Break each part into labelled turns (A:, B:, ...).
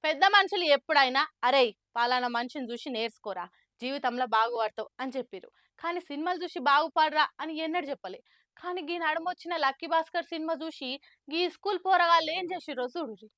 A: పెద్ద మనుషులు ఎప్పుడైనా అరేయ్ పలానా మనిషిని చూసి నేర్చుకోరా జీవితంలో బాగుపడతావు అని చెప్పిరు. కానీ సినిమాలు చూసి బాగుపడరా అని ఎన్నడూ చెప్పలే. కానీ గీ నడుమొచ్చిన లక్కీ భాస్కర్ సినిమా చూసి గీ స్కూల్ పోరగాళ్ళు ఏం చేసిర్రో చూడుర్రి.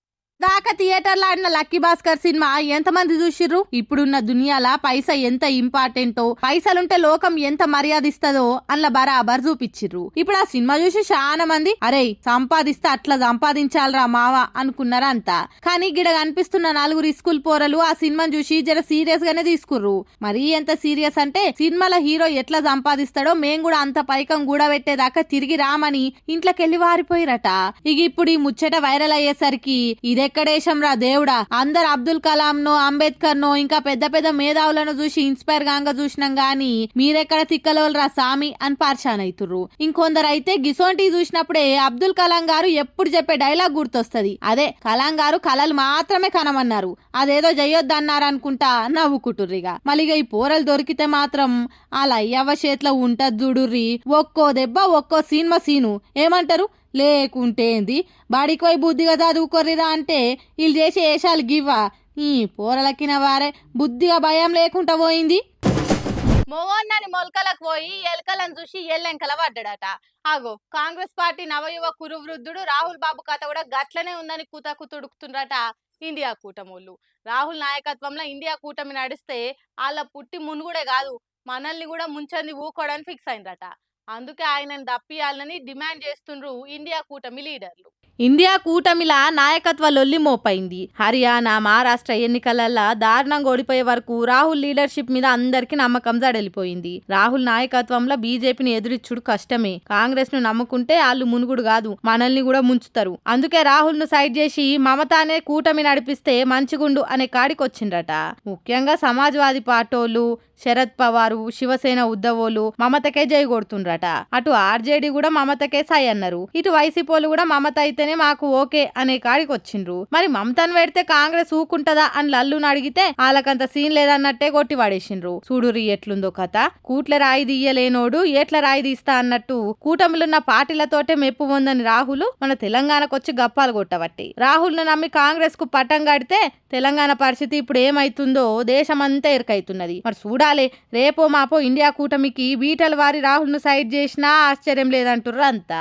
B: దాకా థియేటర్లో ఆడిన లక్కీ భాస్కర్ సినిమా ఎంతమంది చూసిర్రు? ఇప్పుడున్న దునియాల పైసా ఎంత ఇంపార్టెంటో, పైసలుంటే లోకం ఎంత మర్యాదిస్తుందో అట్లా బరాబర్ చూపించిర్రు. ఇప్పుడు ఆ సినిమా చూసి చాలా మంది అరే సంపాదిస్తే అట్లా సంపాదించాలరా మావా అనుకున్నారంతా. కానీ గిడ కనిపిస్తున్న నలుగురు స్కూల్ పోరలు ఆ సినిమాను చూసి జర సీరియస్ గానే తీసుకుర్రు. మరీ ఎంత సీరియస్ అంటే సినిమాల హీరో ఎట్లా సంపాదిస్తాడో మేం కూడా అంత పైకం కూడా పెట్టేదాకా తిరిగి రామని ఇంట్లోకెళ్ళి వారిపోయిరట. ఇక ఇప్పుడు ఈ ముచ్చట వైరల్ అయ్యేసరికి ఇదెక్కడేశం రా దేవుడా, అందరు అబ్దుల్ కలాం నో అంబేద్కర్ నో ఇంకా పెద్ద పెద్ద మేధావులను చూసి ఇన్స్పైర్ గాంగా చూసినాం గాని మీరెక్కడ తిక్కలోలరా సామి అని పరిశాన్ అవుతుర్రు. ఇంకొందరు అయితే గిసోంటి చూసినప్పుడే అబ్దుల్ కలాం గారు ఎప్పుడు చెప్పే డైలాగ్ గుర్తొస్తది. అదే కలాం గారు కలలు మాత్రమే కనమన్నారు, అదేదో చెయ్యొద్దన్నారు అనుకుంటా నవ్వుకుంటుర్రిగా. మళ్ళీగా ఈ పోరలు దొరికితే మాత్రం అలా అయ్యవ్వ చేతిలో ఉంటది చూడుర్రి. ఒక్కో దెబ్బ ఒక్కో సినిమా సీను ఏమంటారు. లేకుంటే ఏంది బాడికి పోయి బుద్ధిగా చదువుకోర్రిరా అంటే వీళ్ళు చేసే వేషాలు గివ్వా. ఈ పోరలకిన వారే బుద్ధిగా భయం లేకుండా పోయింది.
A: మొగోన్నని మొలకలకు పోయి ఎలకలను చూసి ఎల్లెంకల పడ్డాడట. ఆగో కాంగ్రెస్ పార్టీ నవయువ కురువృద్ధుడు రాహుల్ బాబు కథ కూడా గట్లనే ఉందని కుతకు తుడుకుతుండ్రట ఇండియా కూటమోళ్ళు. రాహుల్ నాయకత్వంలో ఇండియా కూటమి నడిస్తే వాళ్ళ పుట్టి మునుగుడే కాదు మనల్ని కూడా ముంచంది ఊకోవడానికి ఫిక్స్ అయిందట. అందుకే ఆయనను దప్పియాలని డిమాండ్ చేస్తుండ్రు ఇండియా కూటమి లీడర్లు.
B: ఇండియా కూటమిలా నాయకత్వ లొల్లి మోపైంది. హర్యానా మహారాష్ట్ర ఎన్నికలల్లా దారుణంగా ఓడిపోయే వరకు రాహుల్ లీడర్షిప్ మీద అందరికి నమ్మకం జడలిపోయింది. రాహుల్ నాయకత్వంలో బీజేపీని ఎదురిచ్చుడు కష్టమే. కాంగ్రెస్ ను నమ్ముకుంటే వాళ్ళు మునుగుడు కాదు మనల్ని కూడా ముంచుతారు. అందుకే రాహుల్ ను సైడ్ చేసి మమతానే కూటమి నడిపిస్తే మంచిగుండు అనే కాడికి వచ్చిండ్రట. ముఖ్యంగా సమాజ్వాదీ పార్టోలు, శరద్ పవారు, శివసేన ఉద్దవోలు మమతకే జై కొడుతుండ్రట. అటు ఆర్జేడీ కూడా మమతకే సై అన్నారు. ఇటు వైసీపోలు కూడా మమత అయితేనే మాకు ఓకే అనే కాడికి వచ్చిండ్రు. మరి మమతను పెడితే కాంగ్రెస్ ఊకుంటదా అని లల్లును అడిగితే వాళ్ళకంత సీన్ లేదన్నట్టే కొట్టి పడేసిండ్రు. చూడురి ఎట్లుందో కథ. కూట్ల రాయి తీయలేనోడు ఏట్ల రాయి తీస్తా అన్నట్టు కూటమిలున్న పార్టీలతోటే మెప్పు పొందని రాహుల్ మన తెలంగాణకు వచ్చి గప్పాలు కొట్టబట్టి రాహుల్ ను నమ్మి కాంగ్రెస్ కు పట్టం కడితే తెలంగాణ పరిస్థితి ఇప్పుడు ఏమైతుందో దేశమంతా ఎరుకైతున్నది. మరి చూడాలి రేపో మాపో ఇండియా కూటమికి బీటల వారి రాహుల్ ను సైడ్ చేసినా ఆశ్చర్యం లేదంటుర్రు అంతా.